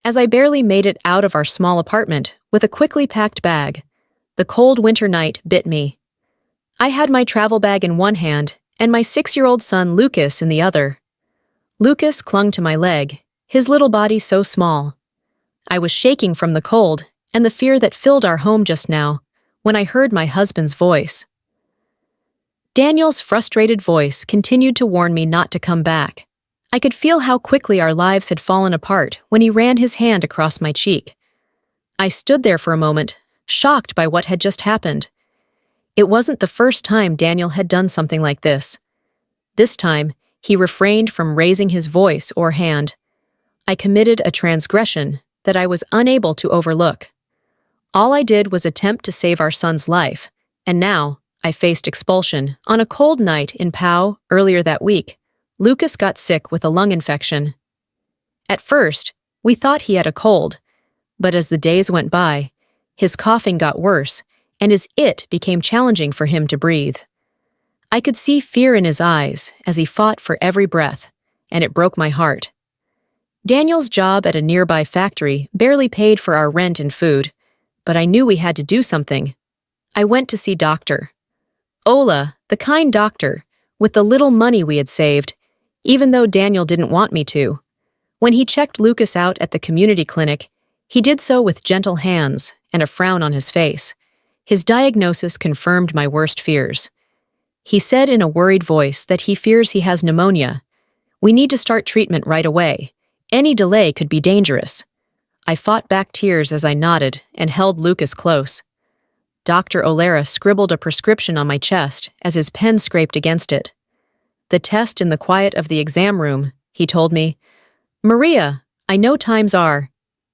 as I barely made it out of our small apartment with a quickly packed bag. The cold winter night bit me. I had my travel bag in one hand and my 6-year-old son Lucas in the other. Lucas clung to my leg, his little body so small. I was shaking from the cold and the fear that filled our home just now when I heard my husband's voice. Daniel's frustrated voice continued to warn me not to come back. I could feel how quickly our lives had fallen apart when he ran his hand across my cheek. I stood there for a moment, shocked by what had just happened. It wasn't the first time Daniel had done something like this. This time, he refrained from raising his voice or hand. I committed a transgression that I was unable to overlook. All I did was attempt to save our son's life, and now I faced expulsion. On a cold night in Pau earlier that week, Lucas got sick with a lung infection. At first, we thought he had a cold, but as the days went by, his coughing got worse, and his it became challenging for him to breathe. I could see fear in his eyes as he fought for every breath, and it broke my heart. Daniel's job at a nearby factory barely paid for our rent and food, but I knew we had to do something. I went to see Dr. Ola, the kind doctor, with the little money we had saved, even though Daniel didn't want me to. When he checked Lucas out at the community clinic, he did so with gentle hands and a frown on his face. His diagnosis confirmed my worst fears. He said in a worried voice that he fears he has pneumonia. We need to start treatment right away. Any delay could be dangerous. I fought back tears as I nodded and held Lucas close. Dr. Olara scribbled a prescription on my chest as his pen scraped against it. The test in the quiet of the exam room, he told me. Maria, I know times are.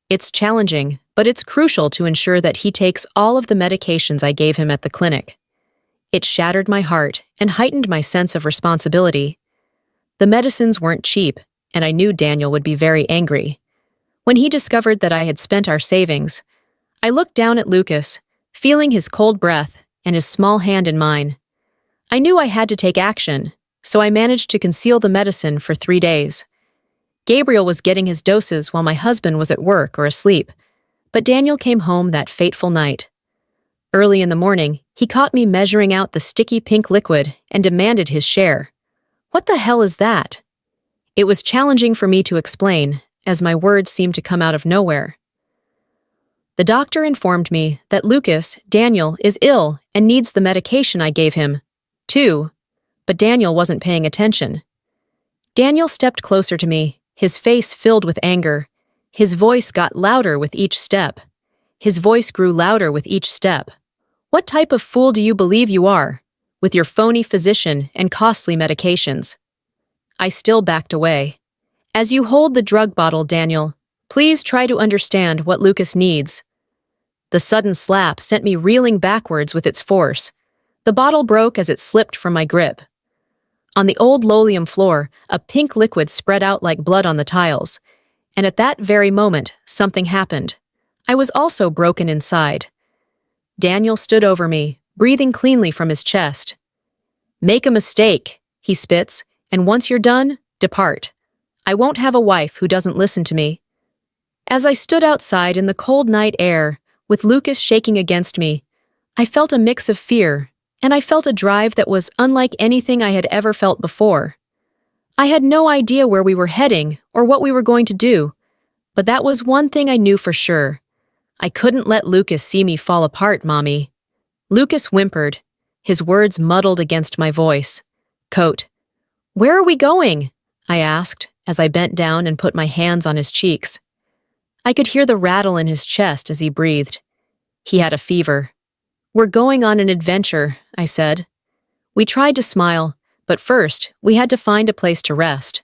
It's challenging, but it's crucial to ensure that he takes all of the medications I gave him at the clinic. It shattered my heart and heightened my sense of responsibility. The medicines weren't cheap, and I knew Daniel would be very angry. When he discovered that I had spent our savings, I looked down at Lucas, feeling his cold breath and his small hand in mine. I knew I had to take action, so I managed to conceal the medicine for 3 days. Gabriel was getting his doses while my husband was at work or asleep, but Daniel came home that fateful night. Early in the morning, he caught me measuring out the sticky pink liquid and demanded his share. What the hell is that? It was challenging for me to explain, as my words seemed to come out of nowhere. The doctor informed me that Lucas, Daniel, is ill and needs the medication I gave him, too, but Daniel wasn't paying attention. Daniel stepped closer to me, his face filled with anger. His voice got louder with each step. His voice grew louder with each step. What type of fool do you believe you are, with your phony physician and costly medications? I still backed away. As you hold the drug bottle, Daniel, please try to understand what Lucas needs. The sudden slap sent me reeling backwards with its force. The bottle broke as it slipped from my grip. On the old linoleum floor, a pink liquid spread out like blood on the tiles, and at that very moment, something happened. I was also broken inside. Daniel stood over me, breathing cleanly from his chest. Make a mistake, he spits, and once you're done, depart. I won't have a wife who doesn't listen to me. As I stood outside in the cold night air, with Lucas shaking against me, I felt a mix of fear, and I felt a drive that was unlike anything I had ever felt before. I had no idea where we were heading or what we were going to do, but that was one thing I knew for sure. I couldn't let Lucas see me fall apart, Mommy. Lucas whimpered, his words muddled against my voice. Coat. Where are we going? I asked as I bent down and put my hands on his cheeks. I could hear the rattle in his chest as he breathed. He had a fever. We're going on an adventure, I said. We tried to smile, but first we had to find a place to rest.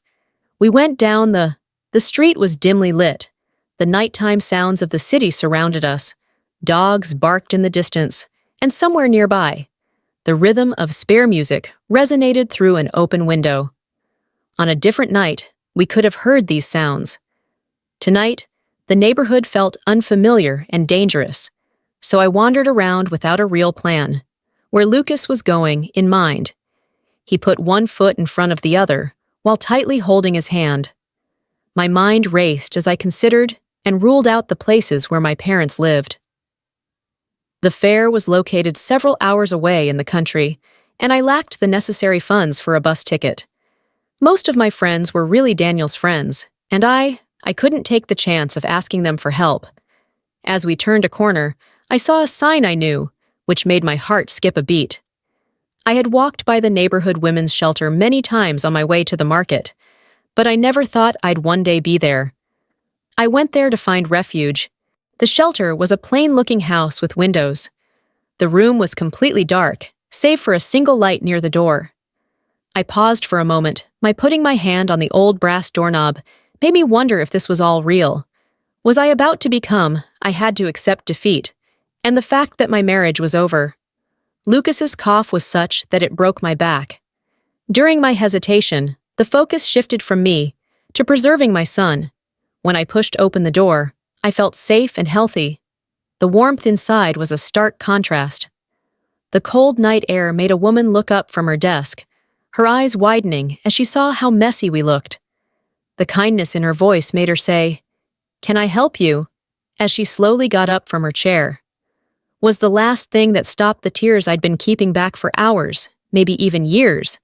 We went down the street was dimly lit. The nighttime sounds of the city surrounded us. Dogs barked in the distance, and somewhere nearby, the rhythm of spare music resonated through an open window. On a different night, we could have heard these sounds. Tonight, the neighborhood felt unfamiliar and dangerous, so I wandered around without a real plan, where Lucas was going in mind. He put one foot in front of the other, while tightly holding his hand. My mind raced as I considered and ruled out the places where my parents lived. The fair was located several hours away in the country, and I lacked the necessary funds for a bus ticket. Most of my friends were really Daniel's friends, and I couldn't take the chance of asking them for help. As we turned a corner, I saw a sign I knew, which made my heart skip a beat. I had walked by the neighborhood women's shelter many times on my way to the market, but I never thought I'd one day be there. I went there to find refuge. The shelter was a plain-looking house with windows. The room was completely dark, save for a single light near the door. I paused for a moment. Putting my hand on the old brass doorknob made me wonder if this was all real. Was I about to become, I had to accept defeat, and the fact that my marriage was over. Lucas's cough was such that it broke my back. During my hesitation, the focus shifted from me to preserving my son. When I pushed open the door, I felt safe and healthy. The warmth inside was a stark contrast. The cold night air made a woman look up from her desk, her eyes widening as she saw how messy we looked. The kindness in her voice made her say, "Can I help you?" as she slowly got up from her chair. Was the last thing that stopped the tears I'd been keeping back for hours, maybe even years,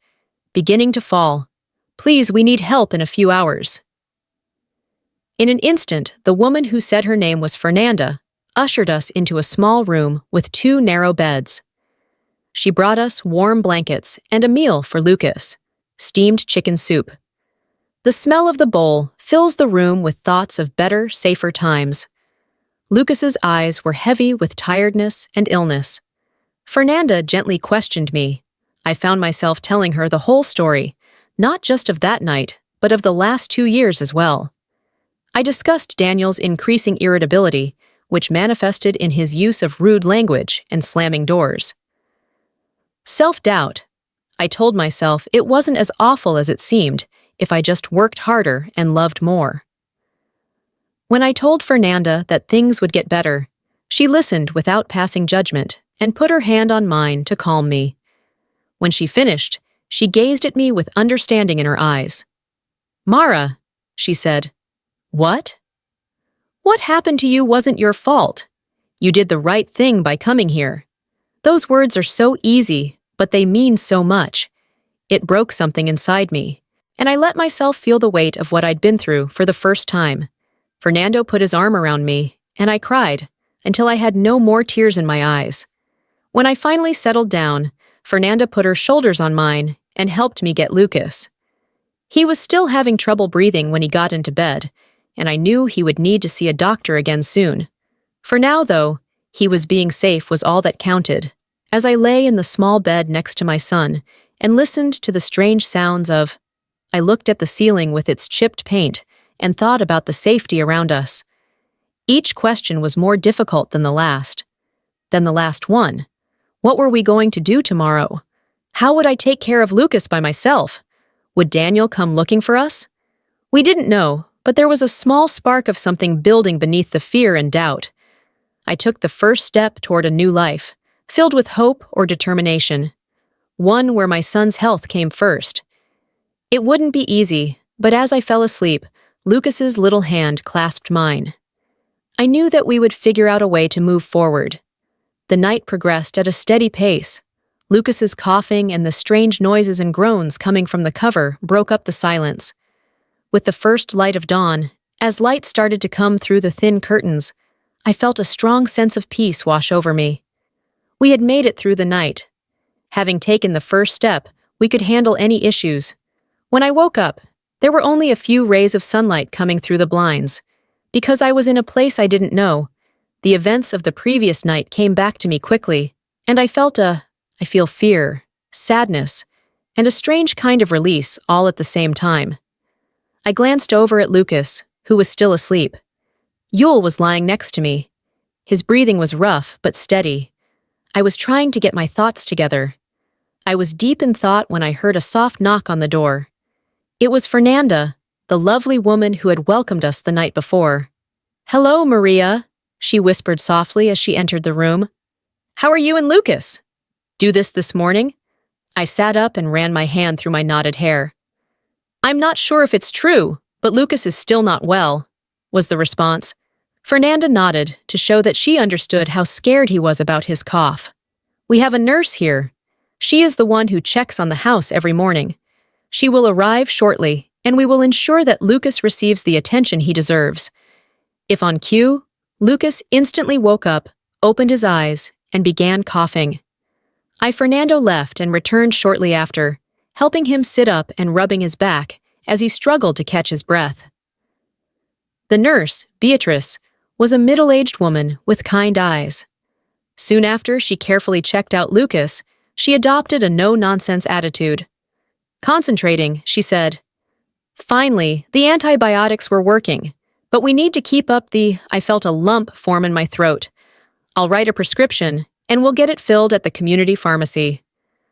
beginning to fall. "Please, we need help in a few hours." In an instant, the woman who said her name was Fernanda ushered us into a small room with 2 narrow beds. She brought us warm blankets and a meal for Lucas, steamed chicken soup. The smell of the bowl fills the room with thoughts of better, safer times. Lucas's eyes were heavy with tiredness and illness. Fernanda gently questioned me. I found myself telling her the whole story, not just of that night, but of the last 2 years as well. I discussed Daniel's increasing irritability, which manifested in his use of rude language and slamming doors. Self-doubt. I told myself it wasn't as awful as it seemed if I just worked harder and loved more. When I told Fernanda that things would get better, she listened without passing judgment and put her hand on mine to calm me. When she finished, she gazed at me with understanding in her eyes. "Mara," she said. "What?" "What happened to you wasn't your fault. You did the right thing by coming here." Those words are so easy, but they mean so much. It broke something inside me, and I let myself feel the weight of what I'd been through for the first time. Fernando put his arm around me, and I cried until I had no more tears in my eyes. When I finally settled down, Fernanda put her shoulders on mine and helped me get Lucas. He was still having trouble breathing when he got into bed, and I knew he would need to see a doctor again soon. For now, though, he was being safe was all that counted. As I lay in the small bed next to my son and listened to the strange sounds I looked at the ceiling with its chipped paint and thought about the safety around us. Each question was more difficult than the last. One. What were we going to do tomorrow? How would I take care of Lucas by myself? Would Daniel come looking for us? We didn't know, but there was a small spark of something building beneath the fear and doubt. I took the first step toward a new life, filled with hope or determination. One where my son's health came first. It wouldn't be easy, but as I fell asleep, Lucas's little hand clasped mine. I knew that we would figure out a way to move forward. The night progressed at a steady pace. Lucas's coughing and the strange noises and groans coming from the cover broke up the silence. With the first light of dawn, as light started to come through the thin curtains, I felt a strong sense of peace wash over me. We had made it through the night. Having taken the first step, we could handle any issues. When I woke up, there were only a few rays of sunlight coming through the blinds. Because I was in a place I didn't know, the events of the previous night came back to me quickly, and I feel fear, sadness, and a strange kind of release all at the same time. I glanced over at Lucas, who was still asleep. Yul was lying next to me. His breathing was rough but steady. I was trying to get my thoughts together. I was deep in thought when I heard a soft knock on the door. It was Fernanda, the lovely woman who had welcomed us the night before. "Hello, Maria," she whispered softly as she entered the room. "How are you and Lucas? Do this morning?" I sat up and ran my hand through my knotted hair. "I'm not sure if it's true, but Lucas is still not well," was the response. Fernanda nodded to show that she understood how scared he was about his cough. We have a nurse here. She is the one who checks on the house every morning. She will arrive shortly, and we will ensure that Lucas receives the attention he deserves. If on cue, Lucas instantly woke up, opened his eyes, and began coughing. Fernando left and returned shortly after, helping him sit up and rubbing his back as he struggled to catch his breath. The nurse, Beatrice, was a middle-aged woman with kind eyes. Soon after she carefully checked out Lucas, she adopted a no-nonsense attitude. Concentrating, she said, "Finally, the antibiotics were working, but we need to keep up I felt a lump form in my throat. I'll write a prescription, and we'll get it filled at the community pharmacy."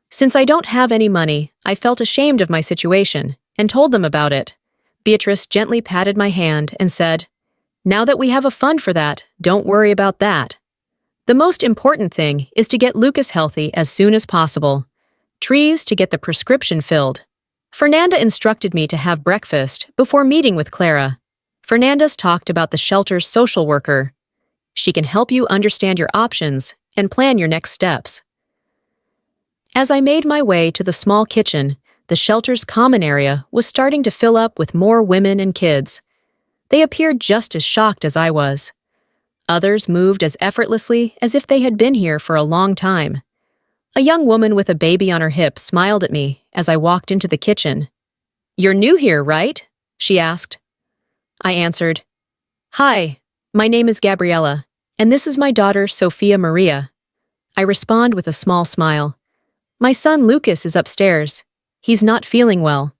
Since I don't have any money, I felt ashamed of my situation and told them about it. Beatrice gently patted my hand and said, "Now that we have a fund for that, don't worry about that. The most important thing is to get Lucas healthy as soon as possible. Trees to get the prescription filled." Fernanda instructed me to have breakfast before meeting with Clara. Fernanda's talked about the shelter's social worker. She can help you understand your options and plan your next steps. As I made my way to the small kitchen, the shelter's common area was starting to fill up with more women and kids. They appeared just as shocked as I was. Others moved as effortlessly as if they had been here for a long time. A young woman with a baby on her hip smiled at me as I walked into the kitchen. "You're new here, right?" she asked. I answered, "Hi, my name is Gabriella, and this is my daughter, Sophia Maria." I respond with a small smile. "My son Lucas is upstairs. He's not feeling well."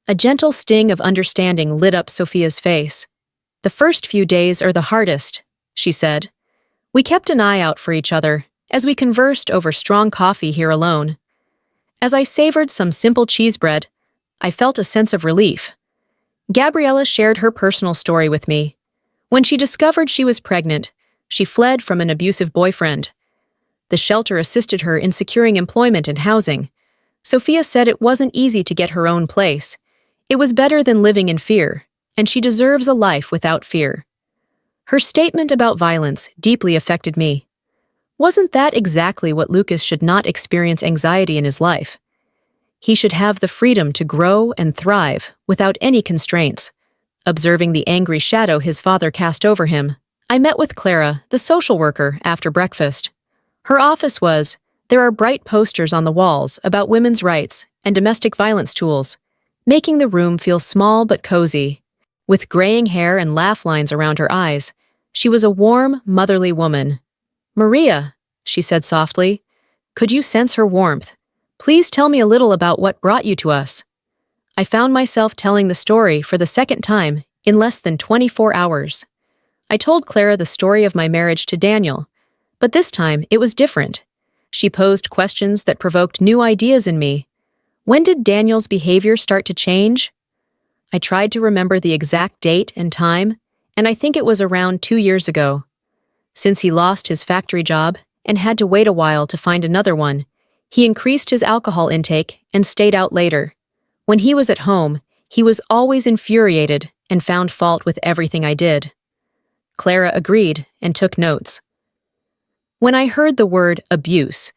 A gentle sting of understanding lit up Sophia's face. "The first few days are the hardest," she said. We kept an eye out for each other as we conversed over strong coffee here alone. As I savored some simple cheese bread, I felt a sense of relief. Gabriella shared her personal story with me. When she discovered she was pregnant, she fled from an abusive boyfriend. The shelter assisted her in securing employment and housing. Sophia said it wasn't easy to get her own place. It was better than living in fear, and she deserves a life without fear. Her statement about violence deeply affected me. Wasn't that exactly what Lucas should not experience anxiety in his life? He should have the freedom to grow and thrive without any constraints. Observing the angry shadow his father cast over him, I met with Clara, the social worker, after breakfast. Her office was, "There are bright posters on the walls about women's rights and domestic violence tools," making the room feel small but cozy. With graying hair and laugh lines around her eyes, she was a warm, motherly woman. "Maria," she said softly, "could you sense her warmth? Please tell me a little about what brought you to us." I found myself telling the story for the second time in less than 24 hours. I told Clara the story of my marriage to Daniel, but this time it was different. She posed questions that provoked new ideas in me. When did Daniel's behavior start to change? I tried to remember the exact date and time, and I think it was around 2 years ago. Since he lost his factory job and had to wait a while to find another one, he increased his alcohol intake and stayed out later. When he was at home, he was always infuriated and found fault with everything I did. Clara agreed and took notes. When I heard the word abuse,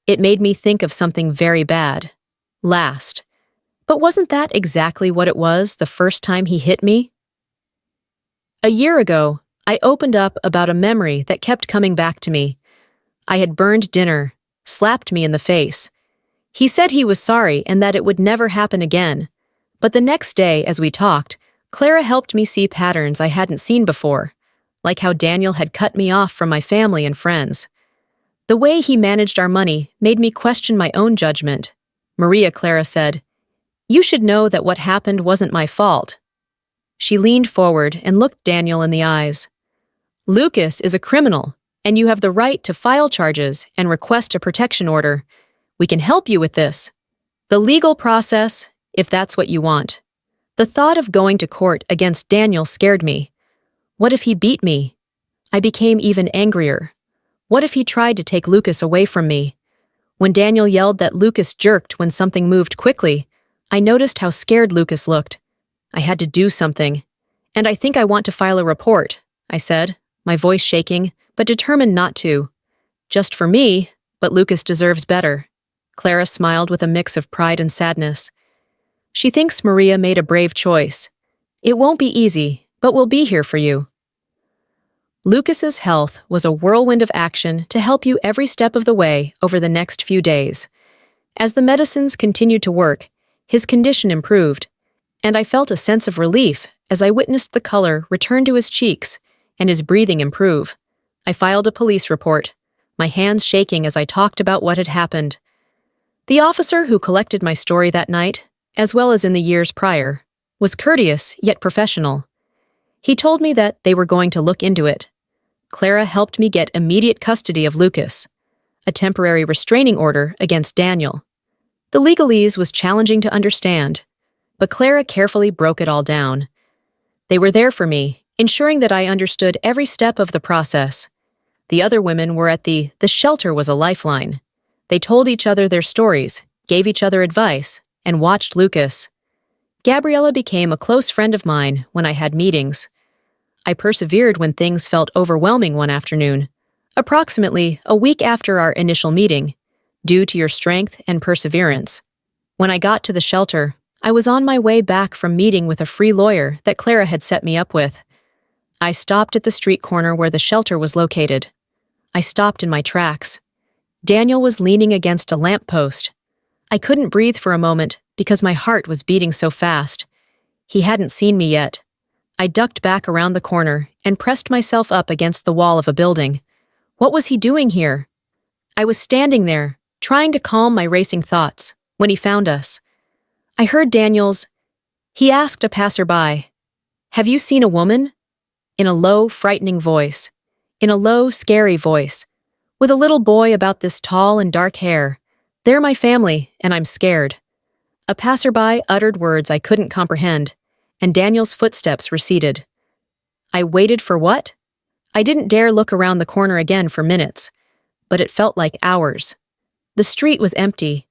it made me think of something very bad. Last. But wasn't that exactly what it was the first time he hit me? A year ago, I opened up about a memory that kept coming back to me. I had burned dinner, slapped me in the face. He said he was sorry and that it would never happen again. But the next day, as we talked, Clara helped me see patterns I hadn't seen before, like how Daniel had cut me off from my family and friends. The way he managed our money made me question my own judgment. "Maria," Clara said, "you should know that what happened wasn't my fault." She leaned forward and looked Daniel in the eyes. "Lucas is a criminal, and you have the right to file charges and request a protection order. We can help you with this. The legal process, if that's what you want." The thought of going to court against Daniel scared me. What if he beat me? I became even angrier. What if he tried to take Lucas away from me? When Daniel yelled that Lucas jerked when something moved quickly, I noticed how scared Lucas looked. I had to do something. And I think I want to file a report. I said, my voice shaking, but determined not to. Just for me, but Lucas deserves better. Clara smiled with a mix of pride and sadness. She thinks Maria made a brave choice. It won't be easy, but we'll be here for you. Lucas's health was a whirlwind of action to help you every step of the way over the next few days. As the medicines continued to work, his condition improved, and I felt a sense of relief as I witnessed the color return to his cheeks and his breathing improve. I filed a police report, my hands shaking as I talked about what had happened. The officer who collected my story that night, as well as in the years prior, was courteous yet professional. He told me that they were going to look into it. Clara helped me get immediate custody of Lucas, a temporary restraining order against Daniel. The legalese was challenging to understand, but Clara carefully broke it all down. They were there for me, ensuring that I understood every step of the process. The other women were at the shelter was a lifeline. They told each other their stories, gave each other advice, and watched Lucas. Gabriella became a close friend of mine when I had meetings. I persevered when things felt overwhelming one afternoon, approximately a week after our initial meeting, due to your strength and perseverance. When I got to the shelter, I was on my way back from meeting with a free lawyer that Clara had set me up with. I stopped at the street corner where the shelter was located. I stopped in my tracks. Daniel was leaning against a lamppost. I couldn't breathe for a moment because my heart was beating so fast. He hadn't seen me yet. I ducked back around the corner and pressed myself up against the wall of a building. What was he doing here? I was standing there, trying to calm my racing thoughts, when he found us. I heard He asked a passerby, "Have you seen a woman?" In a low, frightening voice. In a low, scary voice. With a little boy about this tall and dark hair. They're my family, and I'm scared. A passerby uttered words I couldn't comprehend, and Daniel's footsteps receded. I waited for what? I didn't dare look around the corner again for minutes, but it felt like hours. The street was empty.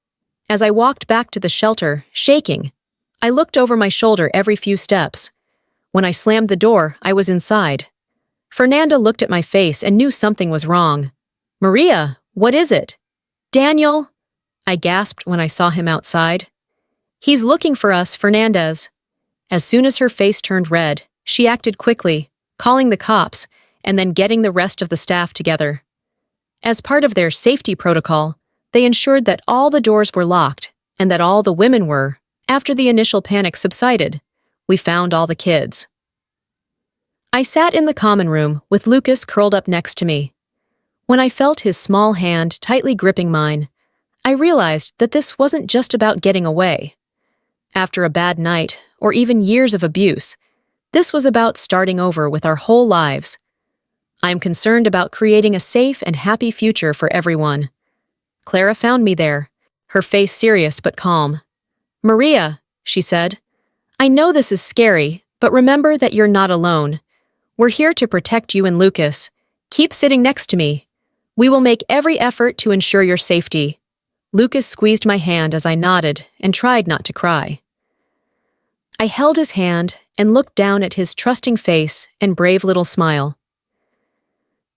As I walked back to the shelter, shaking, I looked over my shoulder every few steps. When I slammed the door, I was inside. Fernanda looked at my face and knew something was wrong. "Maria, what is it?" "Daniel," I gasped when I saw him outside. "He's looking for us, Fernandez." As soon as her face turned red, she acted quickly, calling the cops and then getting the rest of the staff together. As part of their safety protocol, they ensured that all the doors were locked and that all the women were. After the initial panic subsided, we found all the kids. I sat in the common room with Lucas curled up next to me. When I felt his small hand tightly gripping mine, I realized that this wasn't just about getting away. After a bad night, or even years of abuse, this was about starting over with our whole lives. I'm concerned about creating a safe and happy future for everyone. Clara found me there, her face serious but calm. "Maria," she said, "I know this is scary, but remember that you're not alone. We're here to protect you and Lucas. Keep sitting next to me. We will make every effort to ensure your safety." Lucas squeezed my hand as I nodded and tried not to cry. I held his hand and looked down at his trusting face and brave little smile.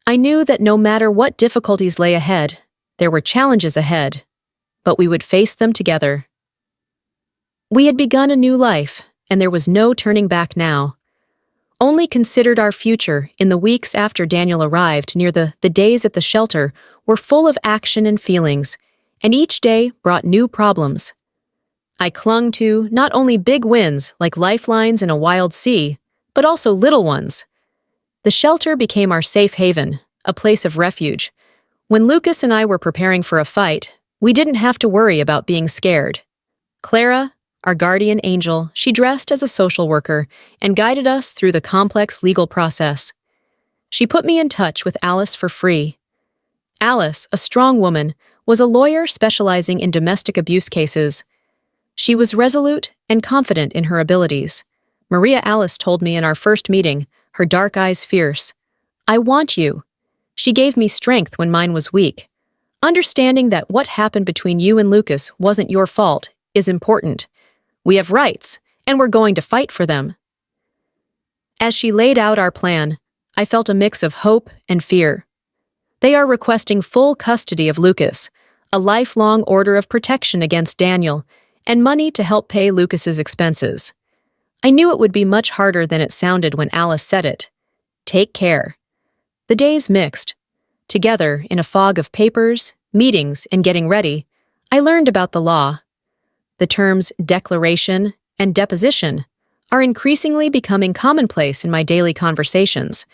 I knew that no matter what difficulties lay ahead, there were challenges ahead, but we would face them together. We had begun a new life, and there was no turning back now. Only considered our future in the weeks after Daniel arrived near the days at the shelter were full of action and feelings, and each day brought new problems. I clung to not only big wins like lifelines in a wild sea, but also little ones. The shelter became our safe haven, a place of refuge. When Lucas and I were preparing for a fight, we didn't have to worry about being scared. Clara, our guardian angel, she dressed as a social worker and guided us through the complex legal process. She put me in touch with Alice for free. Alice, a strong woman, was a lawyer specializing in domestic abuse cases. She was resolute and confident in her abilities. Maria Alice told me in our first meeting, her dark eyes fierce, "I want you." She gave me strength when mine was weak. Understanding that what happened between you and Lucas wasn't your fault is important. We have rights, and we're going to fight for them. As she laid out our plan, I felt a mix of hope and fear. They are requesting full custody of Lucas, a lifelong order of protection against Daniel, and money to help pay Lucas's expenses. I knew it would be much harder than it sounded when Alice said it. Take care. The days mixed. Together, in a fog of papers, meetings, and getting ready, I learned about the law. The terms declaration and deposition are increasingly becoming commonplace in my daily conversations.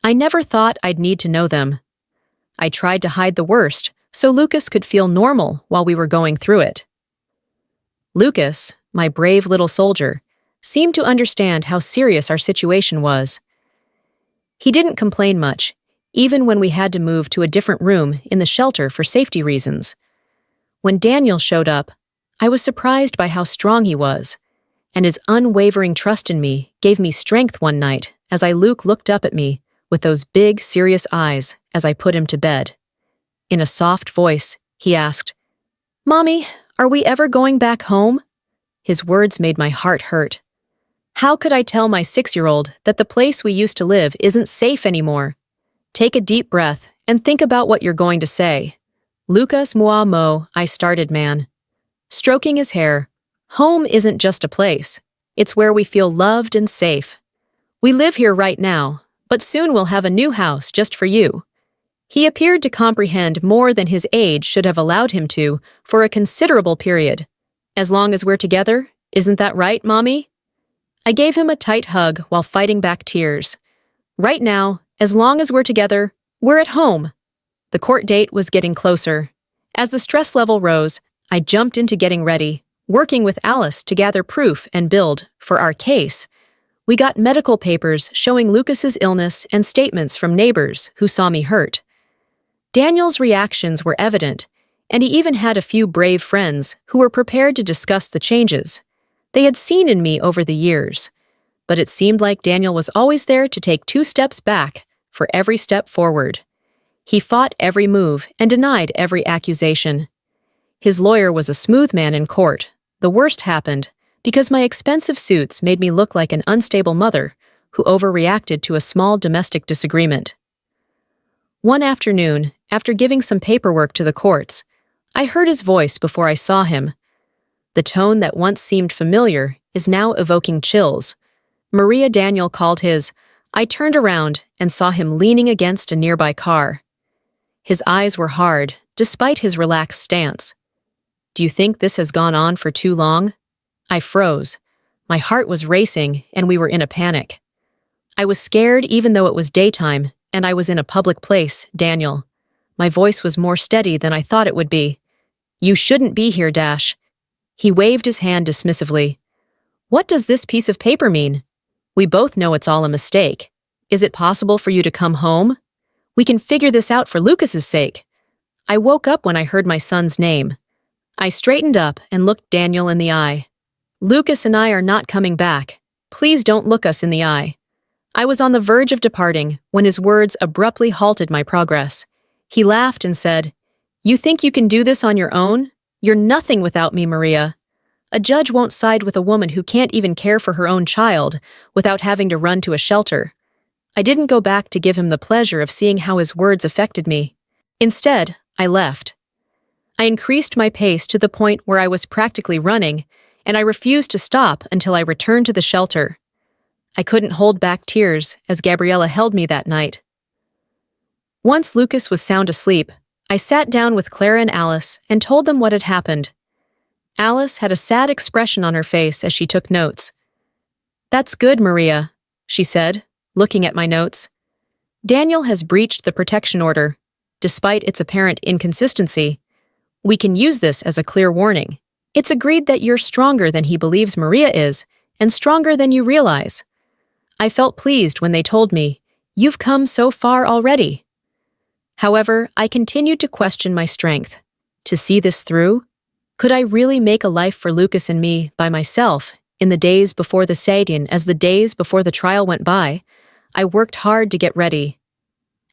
I never thought I'd need to know them. I tried to hide the worst so Lucas could feel normal while we were going through it. Lucas, my brave little soldier, seemed to understand how serious our situation was. He didn't complain much, even when we had to move to a different room in the shelter for safety reasons. When Daniel showed up, I was surprised by how strong he was, and his unwavering trust in me gave me strength one night as Luke looked up at me with those big, serious eyes as I put him to bed. In a soft voice, he asked, "Mommy, are we ever going back home?" His words made my heart hurt. How could I tell my 6-year-old that the place we used to live isn't safe anymore? Take a deep breath and think about what you're going to say. Lucas moi mo, I started, man. Stroking his hair, home isn't just a place. It's where we feel loved and safe. We live here right now, but soon we'll have a new house just for you. He appeared to comprehend more than his age should have allowed him to for a considerable period. As long as we're together, isn't that right, Mommy? I gave him a tight hug while fighting back tears. Right now, as long as we're together, we're at home. The court date was getting closer. As the stress level rose, I jumped into getting ready, working with Alice to gather proof and build, for our case. We got medical papers showing Lucas's illness and statements from neighbors who saw me hurt. Daniel's reactions were evident, and he even had a few brave friends who were prepared to discuss the changes they had seen in me over the years. But it seemed like Daniel was always there to take 2 steps back for every step forward. He fought every move and denied every accusation. His lawyer was a smooth man in court. The worst happened because my expensive suits made me look like an unstable mother who overreacted to a small domestic disagreement. One afternoon, after giving some paperwork to the courts, I heard his voice before I saw him. The tone that once seemed familiar is now evoking chills. Maria Daniel called his. I turned around and saw him leaning against a nearby car. His eyes were hard, despite his relaxed stance. Do you think this has gone on for too long? I froze. My heart was racing, and we were in a panic. I was scared even though it was daytime, and I was in a public place, Daniel. My voice was more steady than I thought it would be. You shouldn't be here, Dash. He waved his hand dismissively. What does this piece of paper mean? We both know it's all a mistake. Is it possible for you to come home? We can figure this out for Lucas's sake. I woke up when I heard my son's name. I straightened up and looked Daniel in the eye. Lucas and I are not coming back. Please don't look us in the eye. I was on the verge of departing when his words abruptly halted my progress. He laughed and said, You think you can do this on your own? You're nothing without me, Maria. A judge won't side with a woman who can't even care for her own child without having to run to a shelter. I didn't go back to give him the pleasure of seeing how his words affected me. Instead, I left. I increased my pace to the point where I was practically running, and I refused to stop until I returned to the shelter. I couldn't hold back tears as Gabriella held me that night. Once Lucas was sound asleep, I sat down with Clara and Alice and told them what had happened. Alice had a sad expression on her face as she took notes. That's good, Maria, she said, looking at my notes. Daniel has breached the protection order, despite its apparent inconsistency. We can use this as a clear warning. It's agreed that you're stronger than he believes Maria is, and stronger than you realize. I felt pleased when they told me, You've come so far already. However, I continued to question my strength. To see this through? Could I really make a life for Lucas and me by myself in the days before the Sadian as the days before the trial went by? I worked hard to get ready.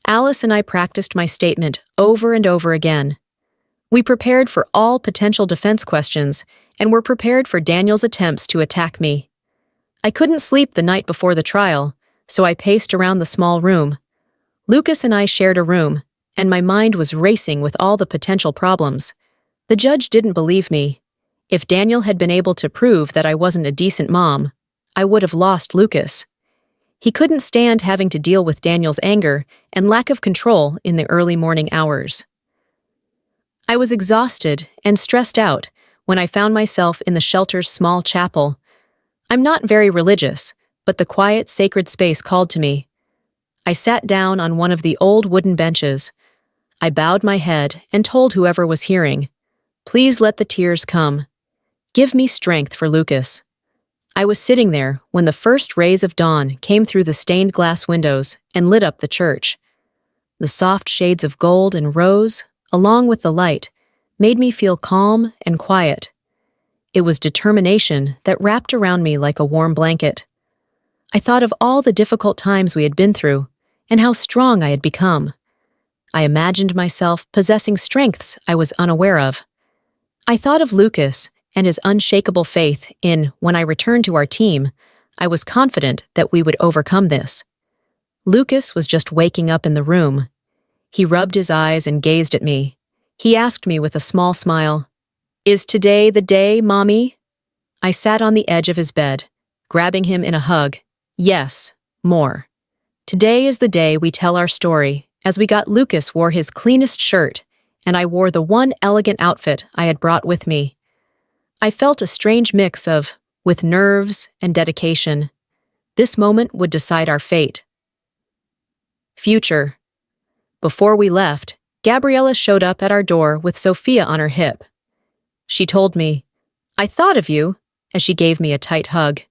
Alice and I practiced my statement over and over again. We prepared for all potential defense questions and were prepared for Daniel's attempts to attack me. I couldn't sleep the night before the trial, so I paced around the small room. Lucas and I shared a room, and my mind was racing with all the potential problems. The judge didn't believe me. If Daniel had been able to prove that I wasn't a decent mom, I would have lost Lucas. He couldn't stand having to deal with Daniel's anger and lack of control in the early morning hours. I was exhausted and stressed out when I found myself in the shelter's small chapel. I'm not very religious, but the quiet, sacred space called to me. I sat down on one of the old wooden benches. I bowed my head and told whoever was hearing, "Please let the tears come. Give me strength for Lucas." I was sitting there when the first rays of dawn came through the stained glass windows and lit up the church. The soft shades of gold and rose, along with the light, made me feel calm and quiet. It was determination that wrapped around me like a warm blanket. I thought of all the difficult times we had been through and how strong I had become. I imagined myself possessing strengths I was unaware of. I thought of Lucas and his unshakable faith in when I returned to our team, I was confident that we would overcome this. Lucas was just waking up in the room. He rubbed his eyes and gazed at me. He asked me with a small smile, "Is today the day, Mommy?" I sat on the edge of his bed, grabbing him in a hug. Yes, more. Today is the day we tell our story, as Lucas wore his cleanest shirt, and I wore the one elegant outfit I had brought with me. I felt a strange mix of, with nerves and dedication. This moment would decide our fate. Future. Before we left, Gabriella showed up at our door with Sophia on her hip. She told me, "I thought of you," as she gave me a tight hug.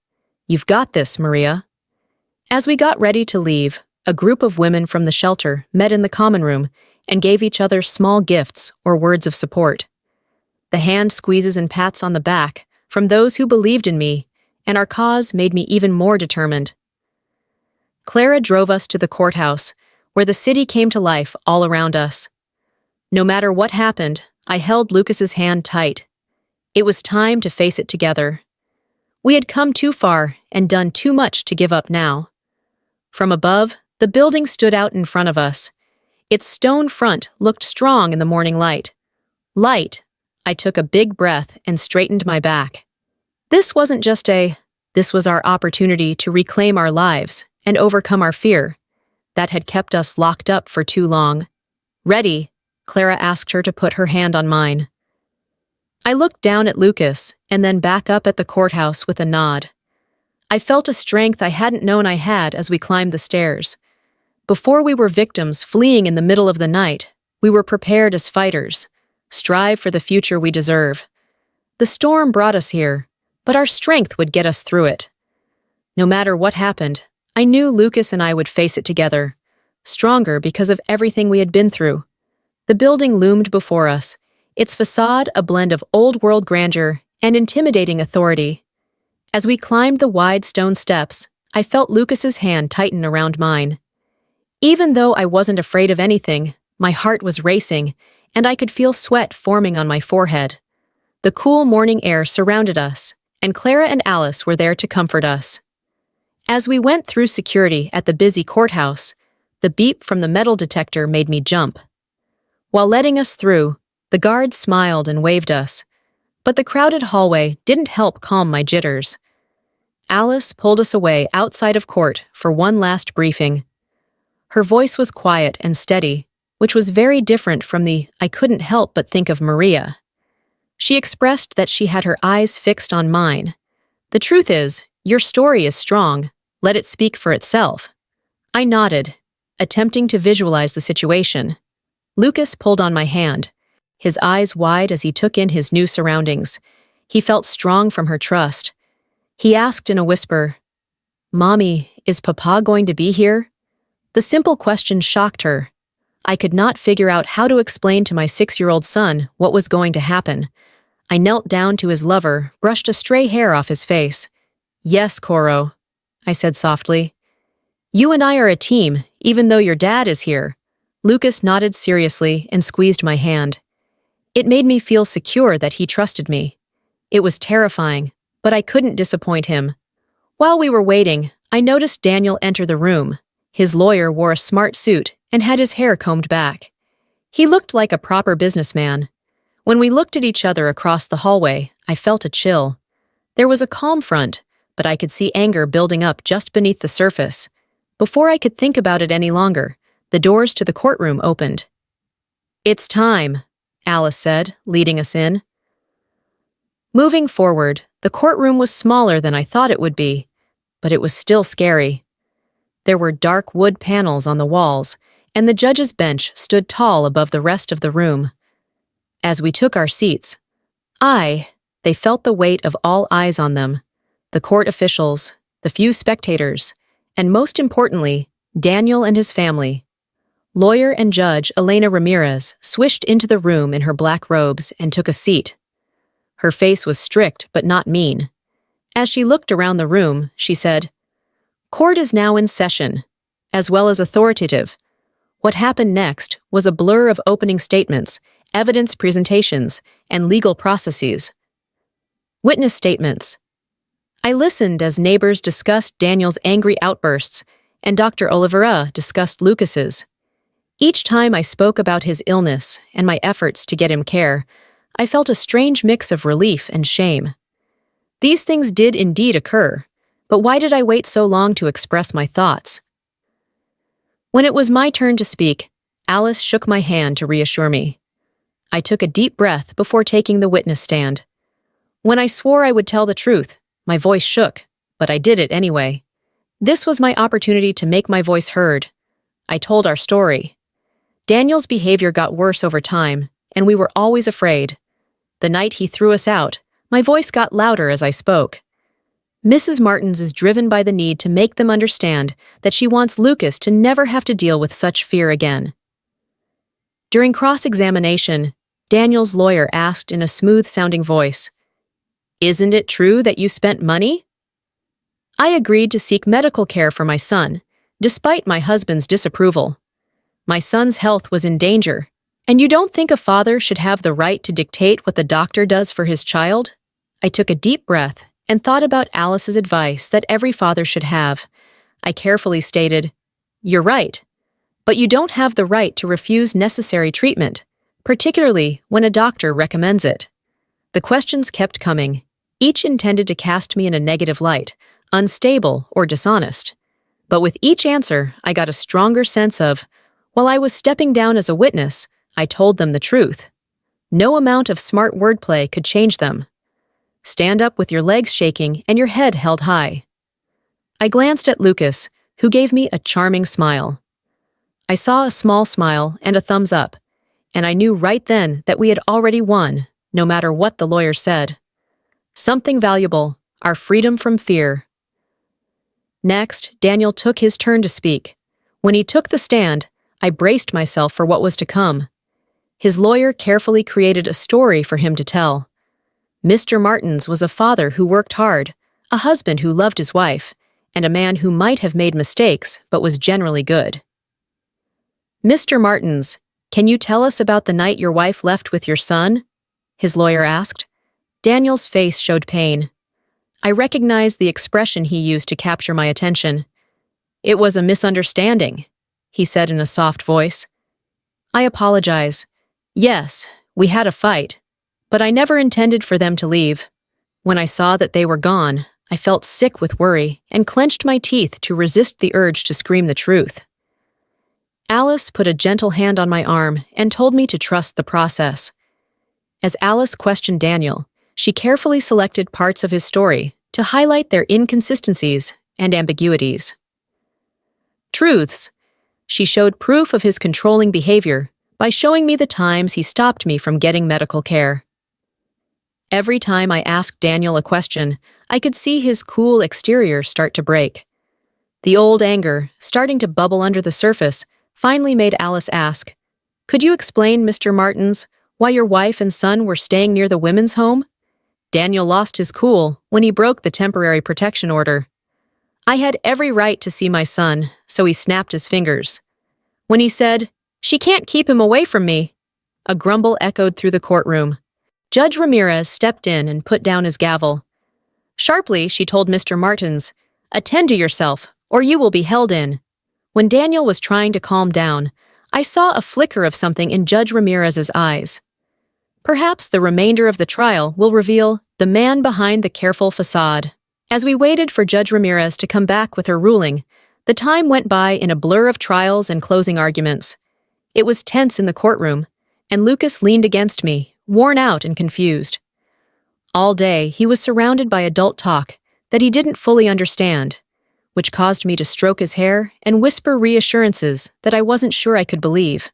"You've got this, Maria." As we got ready to leave, a group of women from the shelter met in the common room and gave each other small gifts or words of support. The hand squeezes and pats on the back from those who believed in me, and our cause made me even more determined. Clara drove us to the courthouse, where the city came to life all around us. No matter what happened, I held Lucas's hand tight. It was time to face it together. We had come too far and done too much to give up now. From above, the building stood out in front of us. Its stone front looked strong in the morning light. I took a big breath and straightened my back. This wasn't just this was our opportunity to reclaim our lives and overcome our fear that had kept us locked up for too long. "Ready?" Clara asked her to put her hand on mine. I looked down at Lucas and then back up at the courthouse with a nod. I felt a strength I hadn't known I had as we climbed the stairs. Before we were victims fleeing in the middle of the night, we were prepared as fighters. Strive for the future we deserve. The storm brought us here, but our strength would get us through it. No matter what happened, I knew Lucas and I would face it together, stronger because of everything we had been through. The building loomed before us, its facade a blend of old-world grandeur and intimidating authority. As we climbed the wide stone steps, I felt Lucas's hand tighten around mine. Even though I wasn't afraid of anything, my heart was racing, and I could feel sweat forming on my forehead. The cool morning air surrounded us, and Clara and Alice were there to comfort us. As we went through security at the busy courthouse, the beep from the metal detector made me jump. While letting us through, the guards smiled and waved us, but the crowded hallway didn't help calm my jitters. Alice pulled us away outside of court for one last briefing. Her voice was quiet and steady, which was very different from the I couldn't help but think of Maria. She expressed that she had her eyes fixed on mine. "The truth is, your story is strong. Let it speak for itself." I nodded, attempting to visualize the situation. Lucas pulled on my hand, his eyes wide as he took in his new surroundings. He felt strong from her trust. He asked in a whisper, "Mommy, is Papa going to be here?" The simple question shocked her. I could not figure out how to explain to my 6-year-old son what was going to happen. I knelt down to his lover, brushed a stray hair off his face. "Yes, Coro," I said softly. "You and I are a team, even though your dad is here." Lucas nodded seriously and squeezed my hand. It made me feel secure that he trusted me. It was terrifying, but I couldn't disappoint him. While we were waiting, I noticed Daniel enter the room. His lawyer wore a smart suit and had his hair combed back. He looked like a proper businessman. When we looked at each other across the hallway, I felt a chill. There was a calm front, but I could see anger building up just beneath the surface. Before I could think about it any longer, the doors to the courtroom opened. "It's time," Alice said, leading us in. Moving forward, the courtroom was smaller than I thought it would be, but it was still scary. There were dark wood panels on the walls, and the judge's bench stood tall above the rest of the room. As we took our seats, they felt the weight of all eyes on them, the court officials, the few spectators, and most importantly, Daniel and his family. Lawyer and Judge Elena Ramirez swished into the room in her black robes and took a seat. Her face was strict but not mean. As she looked around the room, she said, "Court is now in session," as well as authoritative. What happened next was a blur of opening statements, evidence presentations, and legal processes. Witness statements. I listened as neighbors discussed Daniel's angry outbursts and Dr. Oliveira discussed Lucas's. Each time I spoke about his illness and my efforts to get him care, I felt a strange mix of relief and shame. These things did indeed occur, but why did I wait so long to express my thoughts? When it was my turn to speak, Alice shook my hand to reassure me. I took a deep breath before taking the witness stand. When I swore I would tell the truth, my voice shook, but I did it anyway. This was my opportunity to make my voice heard. I told our story. Daniel's behavior got worse over time, and we were always afraid. The night he threw us out, my voice got louder as I spoke. Mrs. Martins is driven by the need to make them understand that she wants Lucas to never have to deal with such fear again. During cross-examination, Daniel's lawyer asked in a smooth-sounding voice, "Isn't it true that you spent money?" I agreed to seek medical care for my son, despite my husband's disapproval. My son's health was in danger, and you don't think a father should have the right to dictate what the doctor does for his child? I took a deep breath and thought about Alice's advice that every father should have. I carefully stated, "You're right, but you don't have the right to refuse necessary treatment, particularly when a doctor recommends it." The questions kept coming, each intended to cast me in a negative light, unstable or dishonest. But with each answer, I got a stronger sense of, while I was stepping down as a witness, I told them the truth. No amount of smart wordplay could change them. Stand up with your legs shaking and your head held high. I glanced at Lucas, who gave me a charming smile. I saw a small smile and a thumbs up, and I knew right then that we had already won, no matter what the lawyer said. Something valuable, our freedom from fear. Next, Daniel took his turn to speak. When he took the stand, I braced myself for what was to come. His lawyer carefully created a story for him to tell. Mr. Martins was a father who worked hard, a husband who loved his wife, and a man who might have made mistakes but was generally good. "Mr. Martins, can you tell us about the night your wife left with your son?" his lawyer asked. Daniel's face showed pain. I recognized the expression he used to capture my attention. "It was a misunderstanding," he said in a soft voice. "I apologize. Yes, we had a fight, but I never intended for them to leave. When I saw that they were gone, I felt sick with worry and clenched my teeth to resist the urge to scream the truth." Alice put a gentle hand on my arm and told me to trust the process. As Alice questioned Daniel, she carefully selected parts of his story to highlight their inconsistencies and ambiguities. Truths. She showed proof of his controlling behavior by showing me the times he stopped me from getting medical care. Every time I asked Daniel a question, I could see his cool exterior start to break. The old anger, starting to bubble under the surface, finally made Alice ask, "Could you explain, Mr. Martins, why your wife and son were staying near the women's home?" Daniel lost his cool when he broke the temporary protection order. I had every right to see my son, so he snapped his fingers. When he said, "She can't keep him away from me," a grumble echoed through the courtroom. Judge Ramirez stepped in and put down his gavel. Sharply, she told Mr. Martins, Attend to yourself, or you will be held in. When Daniel was trying to calm down, I saw a flicker of something in Judge Ramirez's eyes. Perhaps the remainder of the trial will reveal the man behind the careful facade. As we waited for Judge Ramirez to come back with her ruling, the time went by in a blur of trials and closing arguments. It was tense in the courtroom, and Lucas leaned against me, worn out and confused. All day, he was surrounded by adult talk that he didn't fully understand, which caused me to stroke his hair and whisper reassurances that I wasn't sure I could believe.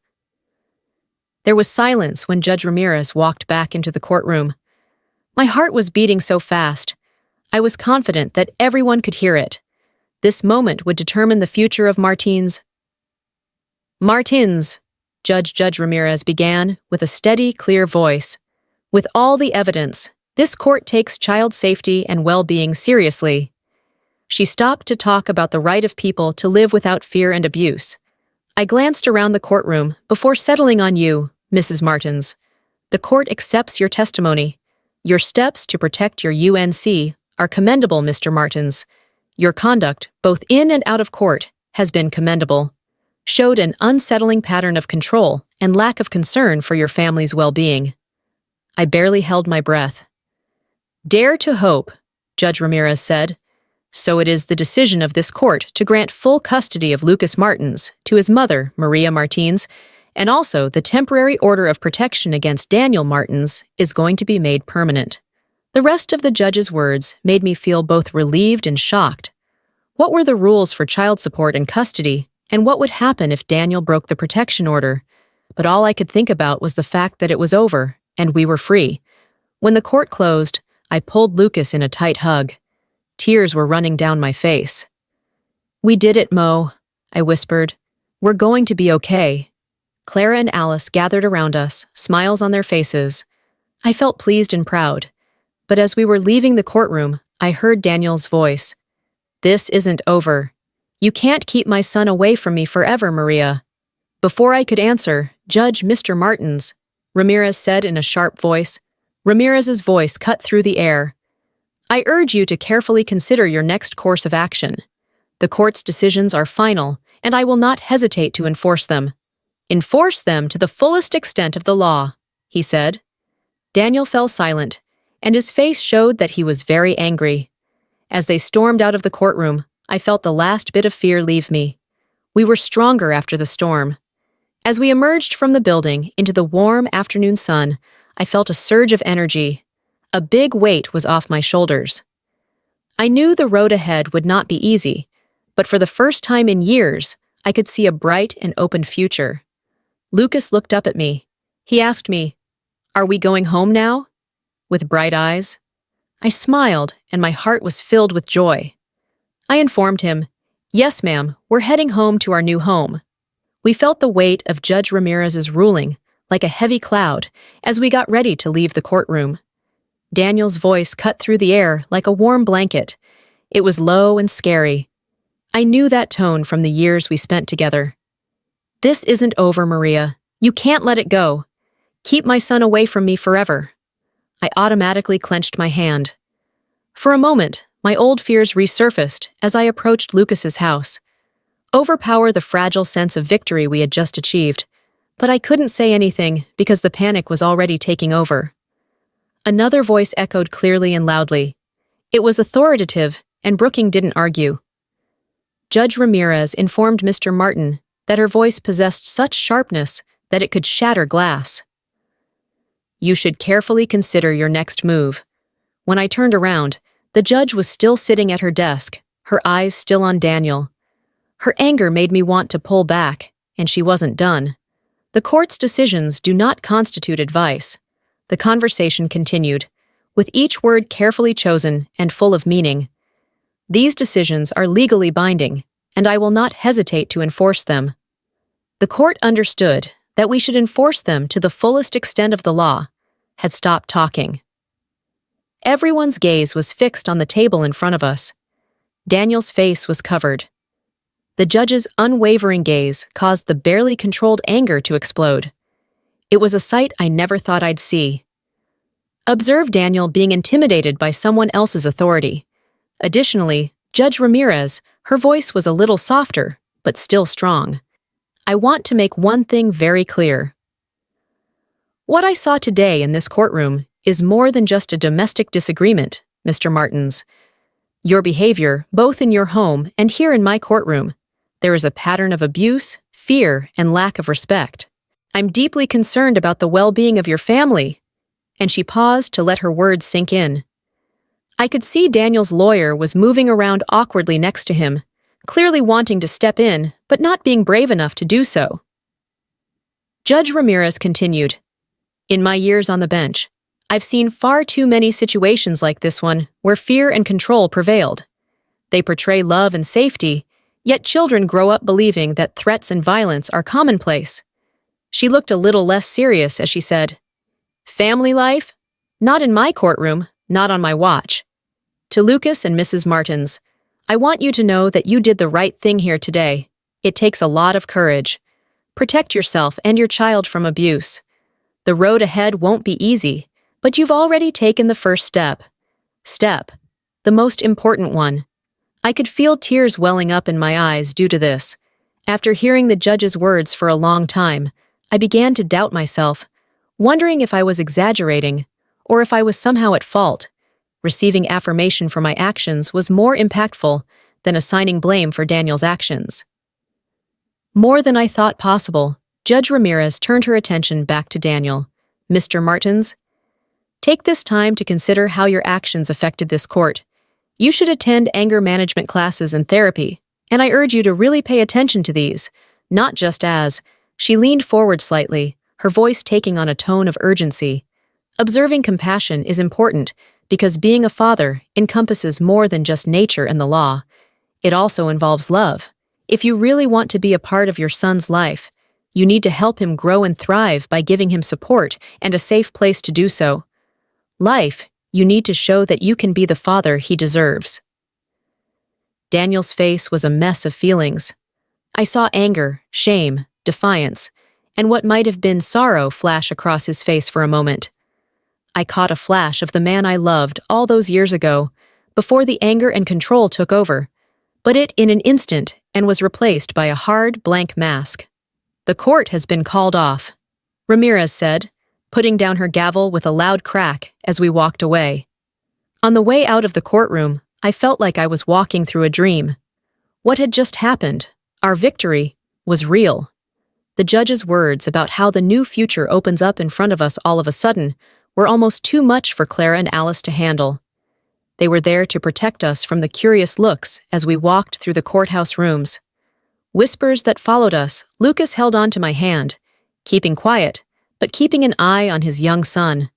There was silence when Judge Ramirez walked back into the courtroom. My heart was beating so fast. I was confident that everyone could hear it. This moment would determine the future of Martins, Judge Ramirez began with a steady, clear voice. With all the evidence, this court takes child safety and well-being seriously. She stopped to talk about the right of people to live without fear and abuse. I glanced around the courtroom before settling on you, Mrs. Martins. The court accepts your testimony. Your steps to protect your UNC are commendable, Mr. Martins. Your conduct, both in and out of court, has been commendable. Showed an unsettling pattern of control and lack of concern for your family's well-being. I barely held my breath. Dare to hope, Judge Ramirez said. So it is the decision of this court to grant full custody of Lucas Martins to his mother, Maria Martins, and also the temporary order of protection against Daniel Martins is going to be made permanent. The rest of the judge's words made me feel both relieved and shocked. What were the rules for child support and custody, and what would happen if Daniel broke the protection order? But all I could think about was the fact that it was over, and we were free. When the court closed, I pulled Lucas in a tight hug. Tears were running down my face. We did it, Mo, I whispered. We're going to be okay. Clara and Alice gathered around us, smiles on their faces. I felt pleased and proud. But as we were leaving the courtroom, I heard Daniel's voice. This isn't over. You can't keep my son away from me forever, Maria. Before I could answer, Judge Mr. Martins, Ramirez said in a sharp voice. Ramirez's voice cut through the air. I urge you to carefully consider your next course of action. The court's decisions are final, and I will not hesitate to enforce them. Enforce them to the fullest extent of the law, he said. Daniel fell silent, and his face showed that he was very angry. As they stormed out of the courtroom, I felt the last bit of fear leave me. We were stronger after the storm. As we emerged from the building into the warm afternoon sun, I felt a surge of energy. A big weight was off my shoulders. I knew the road ahead would not be easy, but for the first time in years, I could see a bright and open future. Lucas looked up at me. He asked me, "Are we going home now?" With bright eyes. I smiled, and my heart was filled with joy. I informed him, "Yes, ma'am, we're heading home to our new home." We felt the weight of Judge Ramirez's ruling, like a heavy cloud, as we got ready to leave the courtroom. Daniel's voice cut through the air like a warm blanket. It was low and scary. I knew that tone from the years we spent together. This isn't over, Maria. You can't let it go. Keep my son away from me forever. I automatically clenched my hand. For a moment, my old fears resurfaced as I approached Lucas's house. Overpower the fragile sense of victory we had just achieved, but I couldn't say anything because the panic was already taking over. Another voice echoed clearly and loudly. It was authoritative, and Brooking didn't argue. Judge Ramirez informed Mr. Martin that her voice possessed such sharpness that it could shatter glass. You should carefully consider your next move. When I turned around, the judge was still sitting at her desk, her eyes still on Daniel. Her anger made me want to pull back, and she wasn't done. The court's decisions do not constitute advice. The conversation continued, with each word carefully chosen and full of meaning. These decisions are legally binding, and I will not hesitate to enforce them. The court understood that we should enforce them to the fullest extent of the law, had stopped talking. Everyone's gaze was fixed on the table in front of us. Daniel's face was covered. The judge's unwavering gaze caused the barely controlled anger to explode. It was a sight I never thought I'd see. Observe Daniel being intimidated by someone else's authority. Additionally, Judge Ramirez, her voice was a little softer, but still strong. I want to make one thing very clear. What I saw today in this courtroom is more than just a domestic disagreement, Mr. Martins. Your behavior, both in your home and here in my courtroom, there is a pattern of abuse, fear, and lack of respect. I'm deeply concerned about the well-being of your family. And she paused to let her words sink in. I could see Daniel's lawyer was moving around awkwardly next to him, clearly wanting to step in, but not being brave enough to do so. Judge Ramirez continued, "In my years on the bench, I've seen far too many situations like this one where fear and control prevailed. They portray love and safety, yet children grow up believing that threats and violence are commonplace." She looked a little less serious as she said, "Family life? Not in my courtroom, not on my watch. To Lucas and Mrs. Martins, I want you to know that you did the right thing here today. It takes a lot of courage. Protect yourself and your child from abuse. The road ahead won't be easy, but you've already taken the first step. The most important one. I could feel tears welling up in my eyes due to this. After hearing the judge's words for a long time, I began to doubt myself, wondering if I was exaggerating or if I was somehow at fault. Receiving affirmation for my actions was more impactful than assigning blame for Daniel's actions. More than I thought possible, Judge Ramirez turned her attention back to Daniel. "Mr. Martins, take this time to consider how your actions affected this court. You should attend anger management classes and therapy, and I urge you to really pay attention to these, not just as..." She leaned forward slightly, her voice taking on a tone of urgency. Observing compassion is important because being a father encompasses more than just nature and the law. It also involves love. If you really want to be a part of your son's life, you need to help him grow and thrive by giving him support and a safe place to do so. You need to show that you can be the father he deserves. Daniel's face was a mess of feelings. I saw anger, shame, defiance, and what might have been sorrow flash across his face for a moment. I caught a flash of the man I loved all those years ago, before the anger and control took over, but it in an instant and was replaced by a hard, blank mask. "The court has been called off," Ramirez said, putting down her gavel with a loud crack as we walked away. On the way out of the courtroom, I felt like I was walking through a dream. What had just happened, our victory, was real. The judge's words about how the new future opens up in front of us all of a sudden were almost too much for Clara and Alice to handle. They were there to protect us from the curious looks as we walked through the courthouse rooms. Whispers that followed us, Lucas held on to my hand, keeping quiet, but keeping an eye on his young son.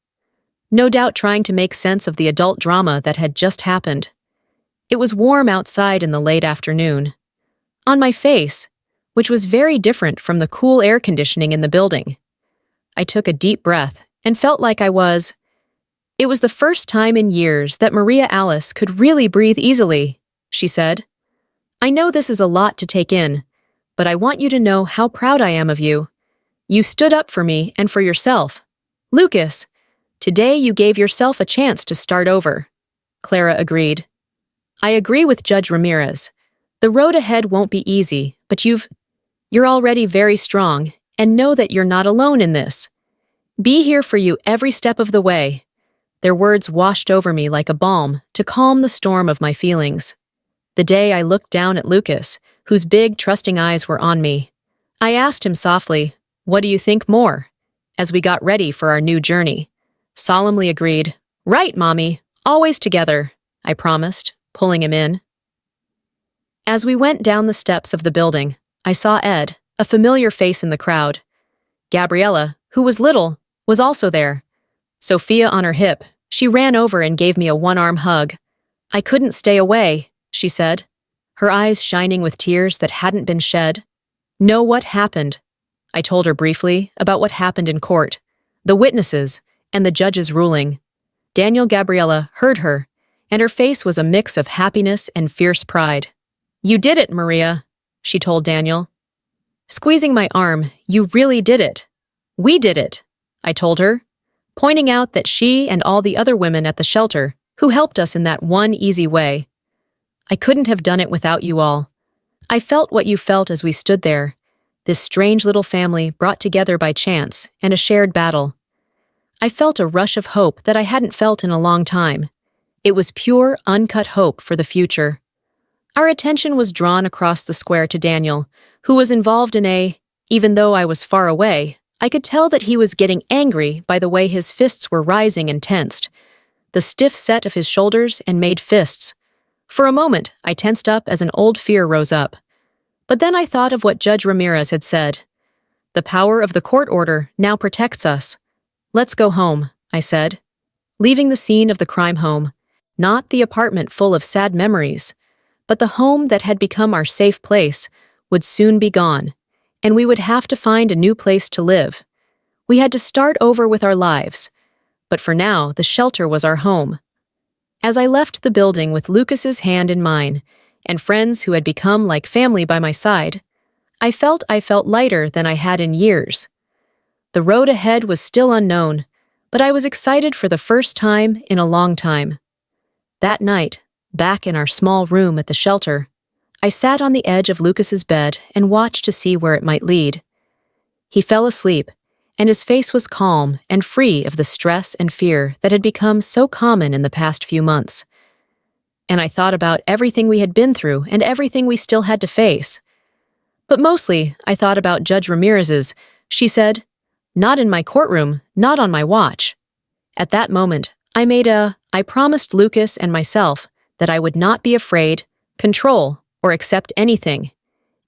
No doubt trying to make sense of the adult drama that had just happened. It was warm outside in the late afternoon. On my face, which was very different from the cool air conditioning in the building, I took a deep breath and felt like it was the first time in years that Maria Alice could really breathe easily, she said. "I know this is a lot to take in, but I want you to know how proud I am of you. You stood up for me and for yourself. Lucas, today you gave yourself a chance to start over." Clara agreed. "I agree with Judge Ramirez. The road ahead won't be easy, but you're already very strong, and know that you're not alone in this. Be here for you every step of the way." Their words washed over me like a balm to calm the storm of my feelings. The day I looked down at Lucas, whose big, trusting eyes were on me, I asked him softly, "What do you think more?" as we got ready for our new journey. Solemnly agreed, "Right, Mommy, always together," I promised, pulling him in. As we went down the steps of the building, I saw Ed, a familiar face in the crowd. Gabriella, who was little, was also there. Sophia on her hip, she ran over and gave me a one-arm hug. "I couldn't stay away," she said, her eyes shining with tears that hadn't been shed. "Know what happened?" I told her briefly about what happened in court, the witnesses, and the judge's ruling. Gabriella heard her, and her face was a mix of happiness and fierce pride. "You did it, Maria," she told Daniel. Squeezing my arm, "You really did it." "We did it," I told her, pointing out that she and all the other women at the shelter who helped us in that one easy way. I couldn't have done it without you all. I felt what you felt as we stood there, this strange little family brought together by chance and a shared battle. I felt a rush of hope that I hadn't felt in a long time. It was pure, uncut hope for the future. Our attention was drawn across the square to Daniel, who was involved in even though I was far away, I could tell that he was getting angry by the way his fists were rising and tensed, the stiff set of his shoulders and made fists. For a moment, I tensed up as an old fear rose up. But then I thought of what Judge Ramirez had said. The power of the court order now protects us. Let's go home, I said, leaving the scene of the crime home, not the apartment full of sad memories, but the home that had become our safe place would soon be gone, and we would have to find a new place to live. We had to start over with our lives, but for now the shelter was our home. As I left the building with Lucas's hand in mine, and friends who had become like family by my side, I felt lighter than I had in years. The road ahead was still unknown, but I was excited for the first time in a long time. That night, back in our small room at the shelter, I sat on the edge of Lucas's bed and watched to see where it might lead. He fell asleep, and his face was calm and free of the stress and fear that had become so common in the past few months. And I thought about everything we had been through and everything we still had to face. But mostly, I thought about Judge Ramirez's. She said, "Not in my courtroom, not on my watch." At that moment, I promised Lucas and myself that I would not be afraid, control, or accept anything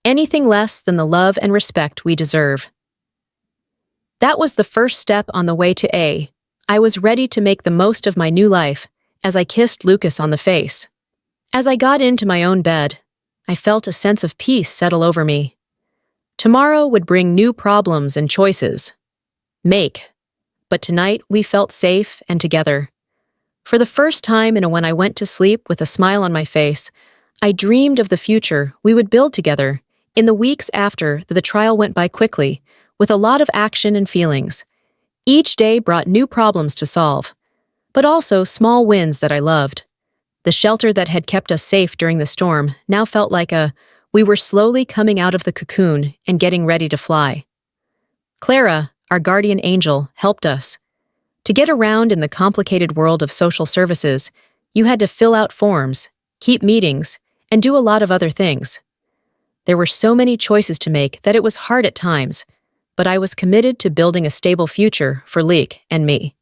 less than the love and respect we deserve. That was the first step on the way to A. I was ready to make the most of my new life as I kissed Lucas on the face. As I got into my own bed, I felt a sense of peace settle over me. Tomorrow would bring new problems and choices. But tonight we felt safe and together. For the first time when I went to sleep with a smile on my face, I dreamed of the future we would build together. In the weeks after, the trial went by quickly, with a lot of action and feelings. Each day brought new problems to solve, but also small wins that I loved. The shelter that had kept us safe during the storm now felt like we were slowly coming out of the cocoon and getting ready to fly. Clara, our guardian angel, helped us. To get around in the complicated world of social services, you had to fill out forms, keep meetings, and do a lot of other things. There were so many choices to make that it was hard at times, but I was committed to building a stable future for Leek and me.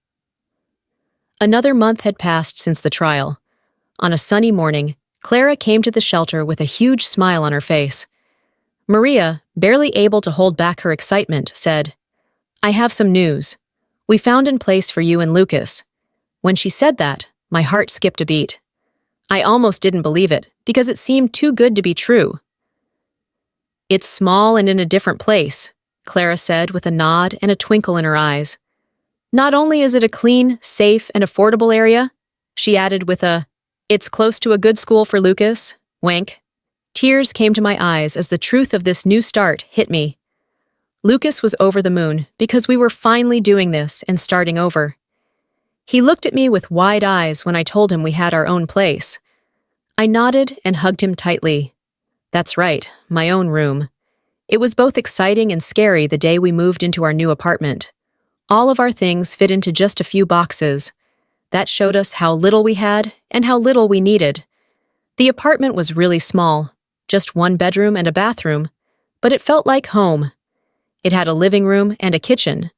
Another month had passed since the trial. On a sunny morning, Clara came to the shelter with a huge smile on her face. Maria, barely able to hold back her excitement, said, "I have some news. We found a place for you and Lucas." When she said that, my heart skipped a beat. I almost didn't believe it, because it seemed too good to be true. "It's small and in a different place," Clara said with a nod and a twinkle in her eyes. "Not only is it a clean, safe, and affordable area," she added with "it's close to a good school for Lucas," wink. Tears came to my eyes as the truth of this new start hit me. Lucas was over the moon because we were finally doing this and starting over. He looked at me with wide eyes when I told him we had our own place. I nodded and hugged him tightly. That's right, my own room. It was both exciting and scary the day we moved into our new apartment. All of our things fit into just a few boxes. That showed us how little we had and how little we needed. The apartment was really small, just one bedroom and a bathroom, but it felt like home. It had a living room and a kitchen,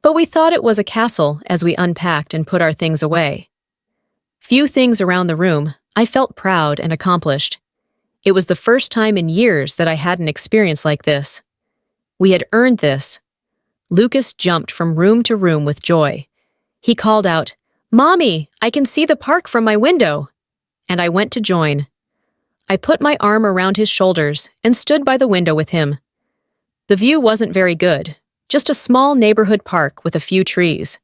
but we thought it was a castle as we unpacked and put our things away. Few things around the room, I felt proud and accomplished. It was the first time in years that I had an experience like this. We had earned this. Lucas jumped from room to room with joy. He called out, "Mommy, I can see the park from my window!" And I went to join. I put my arm around his shoulders and stood by the window with him. The view wasn't very good, just a small neighborhood park with a few trees.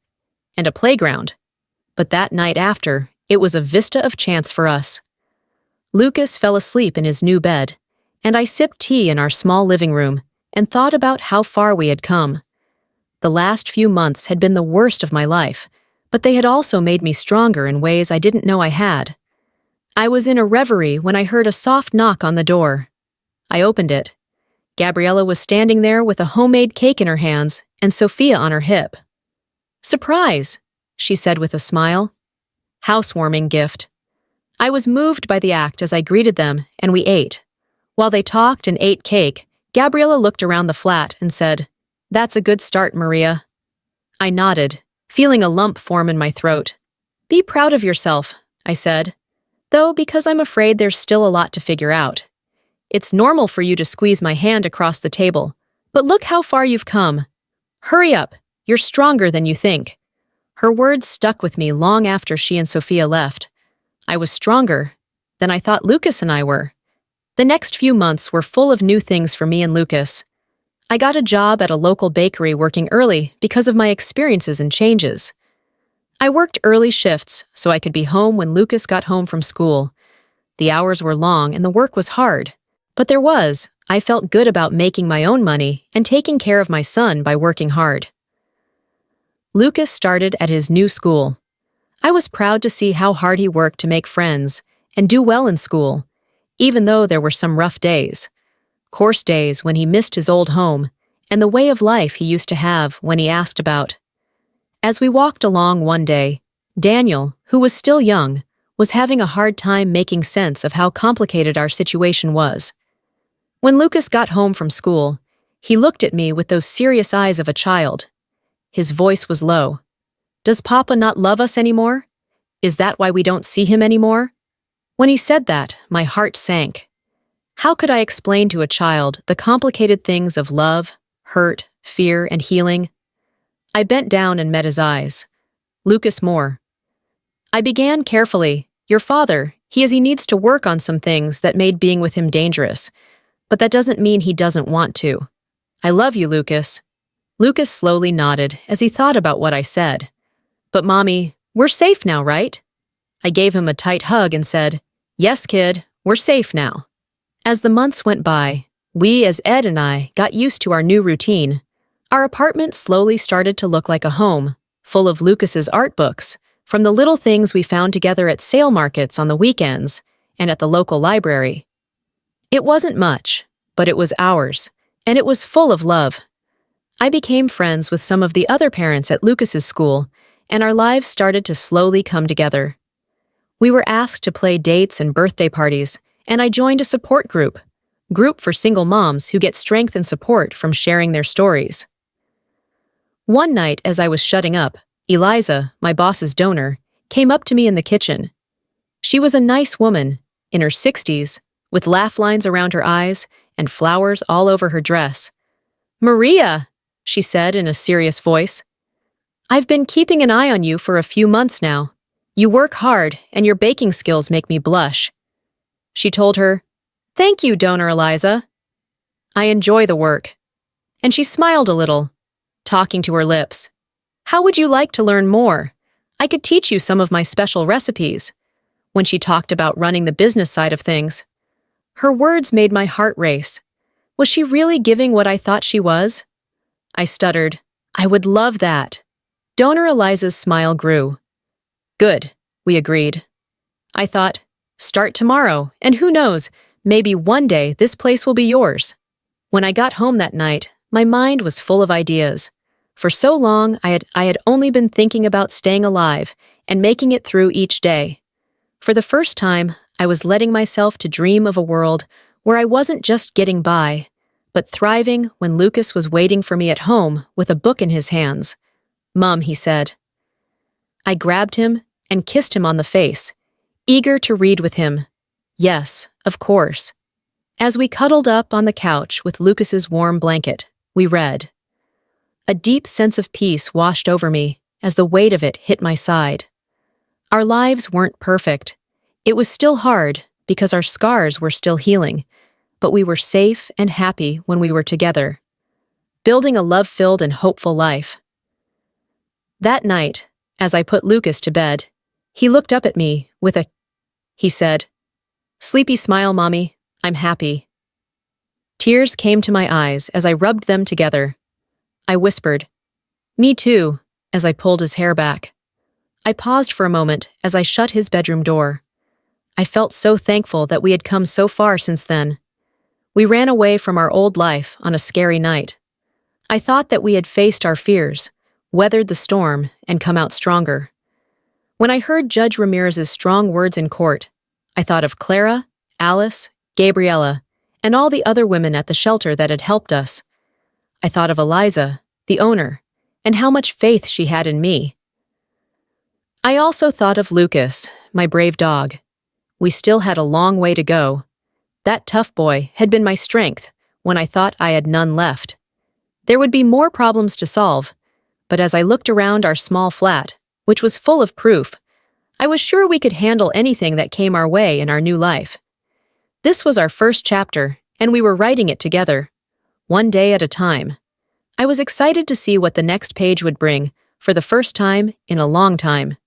And a playground. But that night after, it was a vista of chance for us. Lucas fell asleep in his new bed, and I sipped tea in our small living room and thought about how far we had come. The last few months had been the worst of my life, but they had also made me stronger in ways I didn't know I had. I was in a reverie when I heard a soft knock on the door. I opened it. Gabriella was standing there with a homemade cake in her hands and Sophia on her hip. "Surprise," she said with a smile. "Housewarming gift." I was moved by the act as I greeted them, and we ate. While they talked and ate cake, Gabriella looked around the flat and said, "That's a good start, Maria." I nodded, feeling a lump form in my throat. "Be proud of yourself," I said, though because I'm afraid there's still a lot to figure out. "It's normal for you to squeeze my hand across the table, but look how far you've come. Hurry up, you're stronger than you think." Her words stuck with me long after she and Sophia left. I was stronger than I thought Lucas and I were. The next few months were full of new things for me and Lucas. I got a job at a local bakery working early because of my experiences and changes. I worked early shifts so I could be home when Lucas got home from school. The hours were long and the work was hard, but I felt good about making my own money and taking care of my son by working hard. Lucas started at his new school. I was proud to see how hard he worked to make friends and do well in school, even though there were some rough days. Course days when he missed his old home and the way of life he used to have when he asked about. As we walked along one day, Daniel, who was still young, was having a hard time making sense of how complicated our situation was. When Lucas got home from school, he looked at me with those serious eyes of a child. His voice was low. "Does Papa not love us anymore? Is that why we don't see him anymore?" When he said that, my heart sank. How could I explain to a child the complicated things of love, hurt, fear, and healing? I bent down and met his eyes. "Lucas Moore." I began carefully. "Your father, he needs to work on some things that made being with him dangerous, but that doesn't mean he doesn't want to. I love you, Lucas." Lucas slowly nodded as he thought about what I said. "But Mommy, we're safe now, right?" I gave him a tight hug and said, "Yes, kid, we're safe now." As the months went by, we, as Ed and I, got used to our new routine. Our apartment slowly started to look like a home, full of Lucas's art books, from the little things we found together at sale markets on the weekends and at the local library. It wasn't much, but it was ours, and it was full of love. I became friends with some of the other parents at Lucas's school, and our lives started to slowly come together. We were asked to play dates and birthday parties, and I joined a support group for single moms who get strength and support from sharing their stories. One night, as I was shutting up, Eliza, my boss's donor, came up to me in the kitchen. She was a nice woman, in her 60s, with laugh lines around her eyes and flowers all over her dress. "Maria," she said in a serious voice, "I've been keeping an eye on you for a few months now. You work hard, and your baking skills make me blush." She told her, "Thank you, Donor Eliza. I enjoy the work." And she smiled a little, talking to her lips. "How would you like to learn more? I could teach you some of my special recipes." When she talked about running the business side of things, her words made my heart race. Was she really giving what I thought she was? I stuttered, "I would love that." Donor Eliza's smile grew. "Good," we agreed. I thought, start tomorrow, and who knows, maybe one day this place will be yours. When I got home that night, my mind was full of ideas. For so long, I had only been thinking about staying alive and making it through each day. For the first time, I was letting myself to dream of a world where I wasn't just getting by, but thriving when Lucas was waiting for me at home with a book in his hands. "Mom," he said. I grabbed him and kissed him on the face, eager to read with him. Yes, of course. As we cuddled up on the couch with Lucas's warm blanket, we read. A deep sense of peace washed over me as the weight of it hit my side. Our lives weren't perfect. It was still hard because our scars were still healing, but we were safe and happy when we were together, building a love-filled and hopeful life. That night, as I put Lucas to bed, he looked up at me he said, "Sleepy smile, Mommy, I'm happy." Tears came to my eyes as I rubbed them together. I whispered, "Me too," as I pulled his hair back. I paused for a moment as I shut his bedroom door. I felt so thankful that we had come so far since then. We ran away from our old life on a scary night. I thought that we had faced our fears, weathered the storm, and come out stronger. When I heard Judge Ramirez's strong words in court, I thought of Clara, Alice, Gabriella, and all the other women at the shelter that had helped us. I thought of Eliza, the owner, and how much faith she had in me. I also thought of Lucas, my brave dog. We still had a long way to go. That tough boy had been my strength when I thought I had none left. There would be more problems to solve, but as I looked around our small flat, which was full of proof, I was sure we could handle anything that came our way in our new life. This was our first chapter, and we were writing it together, one day at a time. I was excited to see what the next page would bring for the first time in a long time.